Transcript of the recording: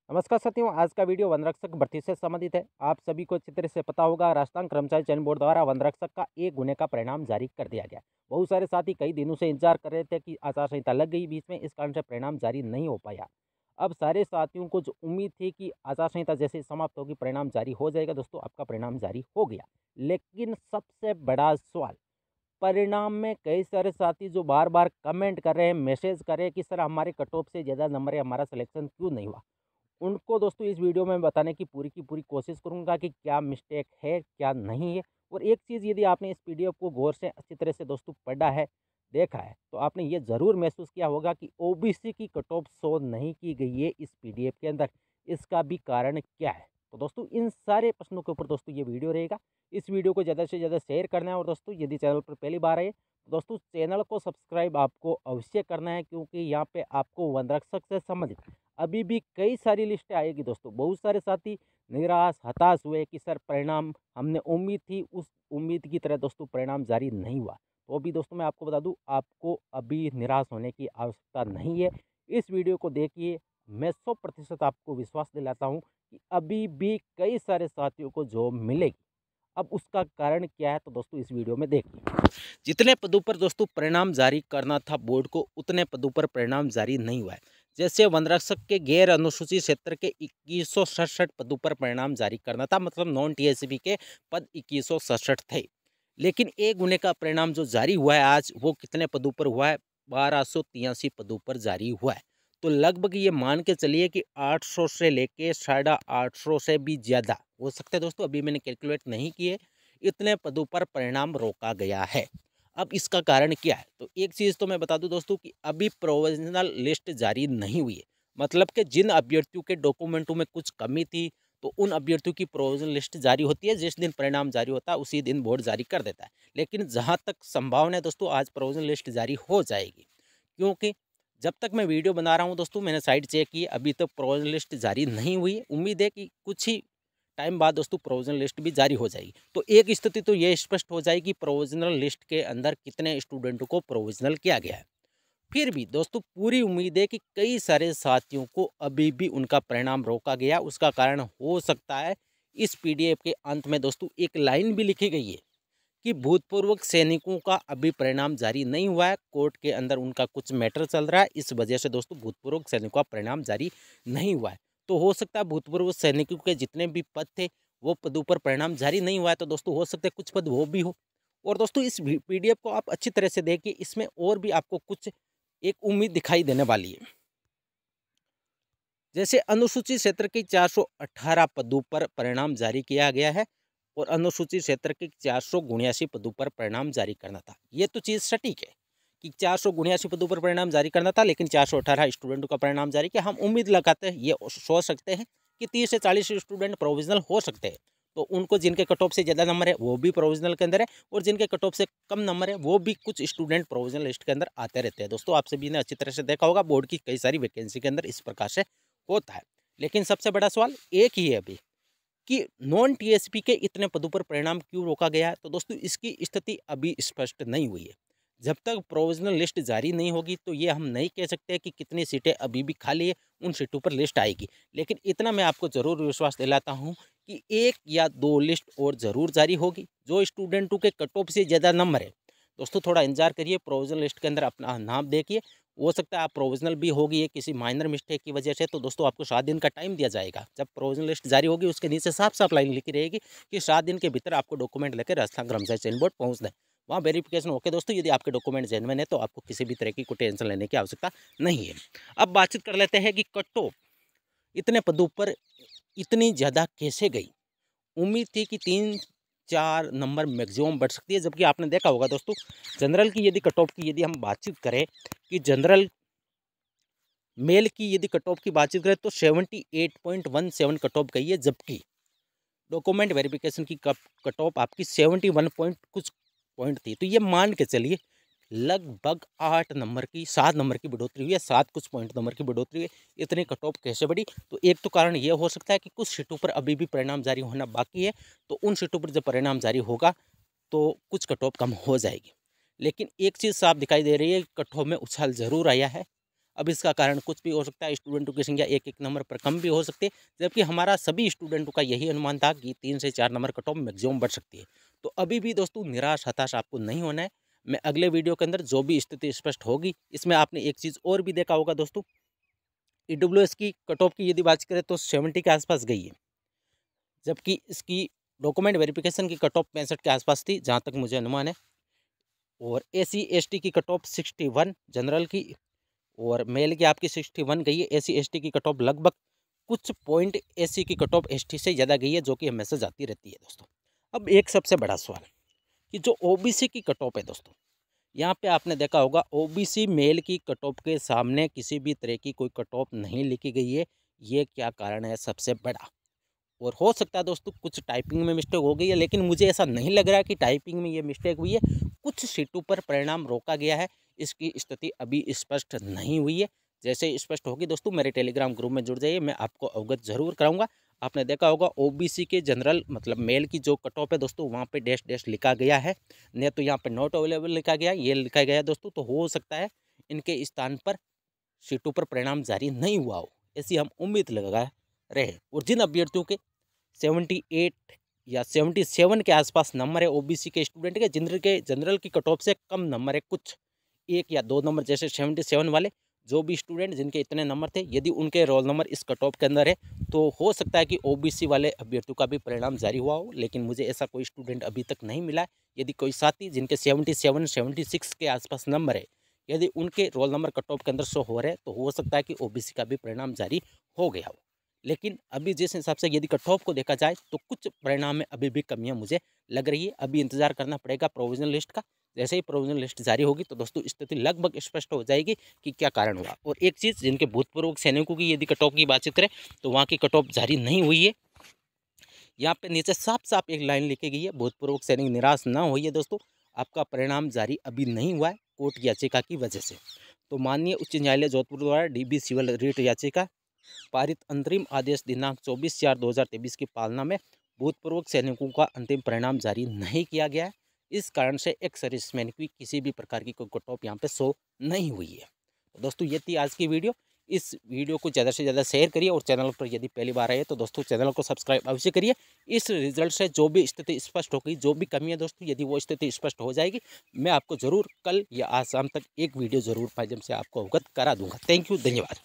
नमस्कार साथियों, आज का वीडियो वन रक्षक भर्ती से संबंधित है। आप सभी को अच्छी तरह से पता होगा, राजस्थान कर्मचारी चयन बोर्ड द्वारा वन रक्षक का 1 गुने का परिणाम जारी कर दिया गया। बहुत सारे साथी कई दिनों से इंतजार कर रहे थे कि आचार संहिता लग गई बीच में, इस कारण से परिणाम जारी नहीं हो पाया। अब सारे साथियों को जो उम्मीद थी कि आचार संहिता जैसे ही समाप्त होगी परिणाम जारी हो जाएगा, दोस्तों आपका परिणाम जारी हो गया। लेकिन सबसे बड़ा सवाल, परिणाम में कई सारे साथी जो बार बार कमेंट कर रहे हैं, मैसेज कर रहे हैं कि सर हमारे कट ऑफ से ज़्यादा नंबर है, हमारा सिलेक्शन क्यों नहीं हुआ। उनको दोस्तों इस वीडियो में बताने की पूरी कोशिश करूंगा कि क्या मिस्टेक है, क्या नहीं है। और एक चीज़, यदि आपने इस पीडीएफ को गौर से अच्छी तरह से दोस्तों पढ़ा है, देखा है, तो आपने ये ज़रूर महसूस किया होगा कि ओबीसी की कट ऑफ शो नहीं की गई है इस पीडीएफ के अंदर। इसका भी कारण क्या है? तो दोस्तों इन सारे प्रश्नों के ऊपर दोस्तों ये वीडियो रहेगा। इस वीडियो को ज़्यादा से ज़्यादा शेयर करना है, और दोस्तों यदि चैनल पर पहली बार आए तो दोस्तों चैनल को सब्सक्राइब आपको अवश्य करना है, क्योंकि यहाँ पे आपको वन रक्षक से संबंधित अभी भी कई सारी लिस्टें आएगी दोस्तों। बहुत सारे साथी निराश, हताश हुए कि सर परिणाम हमने उम्मीद थी, उस उम्मीद की तरह दोस्तों परिणाम जारी नहीं हुआ। तो अभी दोस्तों मैं आपको बता दूं, आपको अभी निराश होने की आवश्यकता नहीं है। इस वीडियो को देखिए, मैं 100% आपको विश्वास दिलाता हूं कि अभी भी कई सारे साथियों को जॉब मिलेगी। अब उसका कारण क्या है, तो दोस्तों इस वीडियो में देखिए। जितने पदों पर दोस्तों परिणाम जारी करना था बोर्ड को, उतने पदों पर परिणाम जारी नहीं हुआ है। जैसे वनरक्षक के गैर अनुसूचित क्षेत्र के 2167 पदों पर परिणाम जारी करना था, मतलब नॉन टीएसपी के पद 2167 थे। लेकिन एक गुने का परिणाम जो जारी हुआ है आज, वो कितने पदों पर हुआ है? 1283 पदों पर जारी हुआ है। तो लगभग ये मान के चलिए कि 800 से लेके 850 से भी ज़्यादा हो सकते हैं दोस्तों, अभी मैंने कैलकुलेट नहीं किए, इतने पदों पर परिणाम रोका गया है। अब इसका कारण क्या है? तो एक चीज़ तो मैं बता दूं दोस्तों कि अभी प्रोविजनल लिस्ट जारी नहीं हुई है। मतलब कि जिन अभ्यर्थियों के डॉक्यूमेंटों में कुछ कमी थी, तो उन अभ्यर्थियों की प्रोविजनल लिस्ट जारी होती है। जिस दिन परिणाम जारी होता है उसी दिन बोर्ड जारी कर देता है। लेकिन जहां तक संभावना है दोस्तों, आज प्रोविजनल लिस्ट जारी हो जाएगी, क्योंकि जब तक मैं वीडियो बना रहा हूं दोस्तों, मैंने साइट चेक की, अभी तक प्रोविजनल लिस्ट जारी नहीं हुई है। उम्मीद है कि कुछ ही टाइम बाद दोस्तों प्रोविजनल लिस्ट भी जारी हो जाएगी। तो एक स्थिति तो ये स्पष्ट हो जाएगी प्रोविजनल लिस्ट के अंदर कितने स्टूडेंटों को प्रोविजनल किया गया है। फिर भी दोस्तों पूरी उम्मीद है कि कई सारे साथियों को अभी भी उनका परिणाम रोका गया। उसका कारण हो सकता है, इस पीडीएफ के अंत में दोस्तों एक लाइन भी लिखी गई है कि भूतपूर्व सैनिकों का अभी परिणाम जारी नहीं हुआ है, कोर्ट के अंदर उनका कुछ मैटर चल रहा है, इस वजह से दोस्तों भूतपूर्व सैनिकों का परिणाम जारी नहीं हुआ है। तो हो सकता है भूतपूर्व सैनिकों के जितने भी पद थे, वो पदों पर परिणाम जारी नहीं हुआ है, तो दोस्तों हो सकता है कुछ पद वो भी हो। और दोस्तों इस पीडीएफ को आप अच्छी तरह से देखिए, इसमें और भी आपको कुछ एक उम्मीद दिखाई देने वाली है। जैसे अनुसूचित क्षेत्र के 418 पदों पर परिणाम जारी किया गया है, और अनुसूचित क्षेत्र के 479 पदों पर परिणाम जारी करना था। ये तो चीज़ सटीक है कि 479 पदों पर परिणाम जारी करना था, लेकिन 418 स्टूडेंटों का परिणाम जारी किया। हम उम्मीद लगाते हैं, ये सोच सकते हैं कि 30 से 40 स्टूडेंट प्रोविजनल हो सकते हैं। तो उनको जिनके कट ऑफ से ज़्यादा नंबर है वो भी प्रोविजनल के अंदर है, और जिनके कट ऑफ से कम नंबर है वो भी कुछ स्टूडेंट प्रोविजनल लिस्ट के अंदर आते रहते हैं। दोस्तों आप सभी ने अच्छी तरह से देखा होगा, बोर्ड की कई सारी वैकेंसी के अंदर इस प्रकार से होता है। लेकिन सबसे बड़ा सवाल एक ही है अभी, कि नॉन टीएसपी के इतने पदों पर परिणाम क्यों रोका गया है? तो दोस्तों इसकी स्थिति अभी स्पष्ट नहीं हुई है। जब तक प्रोविजनल लिस्ट जारी नहीं होगी, तो ये हम नहीं कह सकते कि कितनी सीटें अभी भी खाली है, उन सीटों पर लिस्ट आएगी। लेकिन इतना मैं आपको ज़रूर विश्वास दिलाता हूँ कि 1 या 2 लिस्ट और ज़रूर जारी होगी। जो स्टूडेंटों के कट ऑफ से ज़्यादा नंबर है, दोस्तों थोड़ा इंतजार करिए, प्रोविजनल लिस्ट के अंदर अपना नाम देखिए। हो सकता है आप प्रोविजनल भी होगी ये किसी माइनर मिस्टेक की वजह से, तो दोस्तों आपको 7 दिन का टाइम दिया जाएगा। जब प्रोविजनल लिस्ट जारी होगी, उसके नीचे साफ साफ लाइन लिखी रहेगी कि 7 दिन के भीतर आपको डॉक्यूमेंट लेकर राजस्थान कर्मचारी चयन बोर्ड पहुँचना है। वहाँ वेरिफिकेशन ओके दोस्तों, यदि आपके डॉक्यूमेंट जेन्युइन है तो आपको किसी भी तरह की कोई टेंशन लेने की आवश्यकता नहीं है। अब बातचीत कर लेते हैं कि कट ऑफ इतने पदों पर इतनी ज़्यादा कैसे गई। उम्मीद थी कि 3-4 नंबर मैक्सिमम बढ़ सकती है, जबकि आपने देखा होगा दोस्तों, जनरल की यदि कट ऑफ की यदि हम बातचीत करें, कि जनरल मेल की यदि कट ऑफ की बातचीत करें तो 78.17 कट ऑफ गई है, जबकि डॉक्यूमेंट वेरिफिकेशन की कट ऑफ आपकी 71 पॉइंट कुछ पॉइंट थी। तो ये मान के चलिए लगभग 8 नंबर की 7 नंबर की बढ़ोतरी हुई है, 7 कुछ पॉइंट नंबर की बढ़ोतरी हुई है। इतनी कट ऑफ कैसे बढ़ी? तो एक तो कारण ये हो सकता है कि कुछ सीटों पर अभी भी परिणाम जारी होना बाकी है, तो उन सीटों पर जब परिणाम जारी होगा तो कुछ कट ऑफ कम हो जाएगी। लेकिन एक चीज़ साफ दिखाई दे रही है, कट ऑफ में उछाल ज़रूर आया है। अब इसका कारण कुछ भी हो सकता है, स्टूडेंटों की संख्या एक एक नंबर पर कम भी हो सकती है, जबकि हमारा सभी स्टूडेंटों का यही अनुमान था कि 3 से 4 नंबर कट ऑफ मैक्सिमम बढ़ सकती है। तो अभी भी दोस्तों निराश हताश आपको नहीं होना है। मैं अगले वीडियो के अंदर जो भी स्थिति स्पष्ट होगी, इसमें आपने एक चीज़ और भी देखा होगा दोस्तों, ईडब्ल्यूएस की कट ऑफ की यदि बात करें तो 70 के आसपास गई है, जबकि इसकी डॉक्यूमेंट वेरिफिकेशन की कट ऑफ 65 के आसपास थी, जहाँ तक मुझे अनुमान है। और एसी एसटी की कट ऑफ 61 जनरल की, और मेल की आपकी 61 गई है। एसी एसटी की कट ऑफ लगभग कुछ पॉइंट एसी की कट ऑफ एसटी से ज़्यादा गई है, जो कि हमेशा जाती रहती है दोस्तों। अब एक सबसे बड़ा सवाल कि जो ओबीसी की कट ऑफ है दोस्तों, यहाँ पे आपने देखा होगा ओबीसी मेल की कट ऑफ के सामने किसी भी तरह की कोई कट ऑफ नहीं लिखी गई है। ये क्या कारण है सबसे बड़ा? और हो सकता है दोस्तों कुछ टाइपिंग में मिस्टेक हो गई है, लेकिन मुझे ऐसा नहीं लग रहा है कि टाइपिंग में ये मिस्टेक हुई है। कुछ सीटों पर परिणाम रोका गया है, इसकी स्थिति अभी स्पष्ट नहीं हुई है। जैसे ही स्पष्ट होगी दोस्तों मेरे टेलीग्राम ग्रुप में जुड़ जाइए, मैं आपको अवगत जरूर कराऊंगा। आपने देखा होगा ओबीसी के जनरल मतलब मेल की जो कट ऑफ है दोस्तों, वहाँ पे डैश डैश लिखा गया है, नहीं तो यहाँ पे नॉट अवेलेबल लिखा गया, ये लिखा गया है दोस्तों। तो हो सकता है इनके स्थान पर सीटों पर परिणाम जारी नहीं हुआ हो, ऐसी हम उम्मीद लगा रहे। और जिन अभ्यर्थियों के 78 या 77 के आसपास नंबर है ओबीसी के स्टूडेंट के, जिनके जनरल की कट ऑफ से कम नंबर है, कुछ 1 या 2 नंबर, जैसे 77 वाले जो भी स्टूडेंट जिनके इतने नंबर थे, यदि उनके रोल नंबर इस कट ऑफ के अंदर है, तो हो सकता है कि ओबीसी वाले अभ्यर्थियों का भी परिणाम जारी हुआ हो। लेकिन मुझे ऐसा कोई स्टूडेंट अभी तक नहीं मिला है। यदि कोई साथी जिनके 77 76 के आसपास नंबर है, यदि उनके रोल नंबर कट ऑफ के अंदर शो हो रहे हैं, तो हो सकता है कि ओबीसी का भी परिणाम जारी हो गया हो। लेकिन अभी जिस हिसाब से यदि कट ऑफ को देखा जाए, तो कुछ परिणाम में अभी भी कमियां मुझे लग रही है। अभी इंतजार करना पड़ेगा प्रोविजनल लिस्ट का। जैसे ही प्रोविजनल लिस्ट जारी होगी तो दोस्तों स्थिति लगभग स्पष्ट हो जाएगी कि क्या कारण हुआ। और एक चीज़, जिनके भूतपूर्व सैनिकों की यदि कट ऑफ की बातचीत करें, तो वहाँ की कट ऑफ जारी नहीं हुई है। यहाँ पे नीचे साफ साफ एक लाइन लिखी गई है, भूतपूर्व सैनिक निराश न होइए दोस्तों, आपका परिणाम जारी अभी नहीं हुआ है कोर्ट याचिका की वजह से। तो माननीय उच्च न्यायालय जोधपुर द्वारा डीबी सिविल रिट याचिका पारित अंतरिम आदेश दिनांक 24/4/2023 की पालना में भूतपूर्व सैनिकों का अंतिम परिणाम जारी नहीं किया गया है। इस कारण से एक सर्विसमैन की किसी भी प्रकार की कोई कट ऑफ यहाँ पे शो नहीं हुई है। तो दोस्तों ये थी आज की वीडियो। इस वीडियो को ज़्यादा से ज़्यादा शेयर करिए, और चैनल पर यदि पहली बार आए तो दोस्तों चैनल को सब्सक्राइब अवश्य करिए। इस रिजल्ट से जो भी स्थिति स्पष्ट होगी, जो भी कमी है दोस्तों, यदि वो स्थिति स्पष्ट हो जाएगी, मैं आपको ज़रूर कल या आज शाम तक एक वीडियो ज़रूर माध्यम से आपको अवगत करा दूंगा। थैंक यू, धन्यवाद।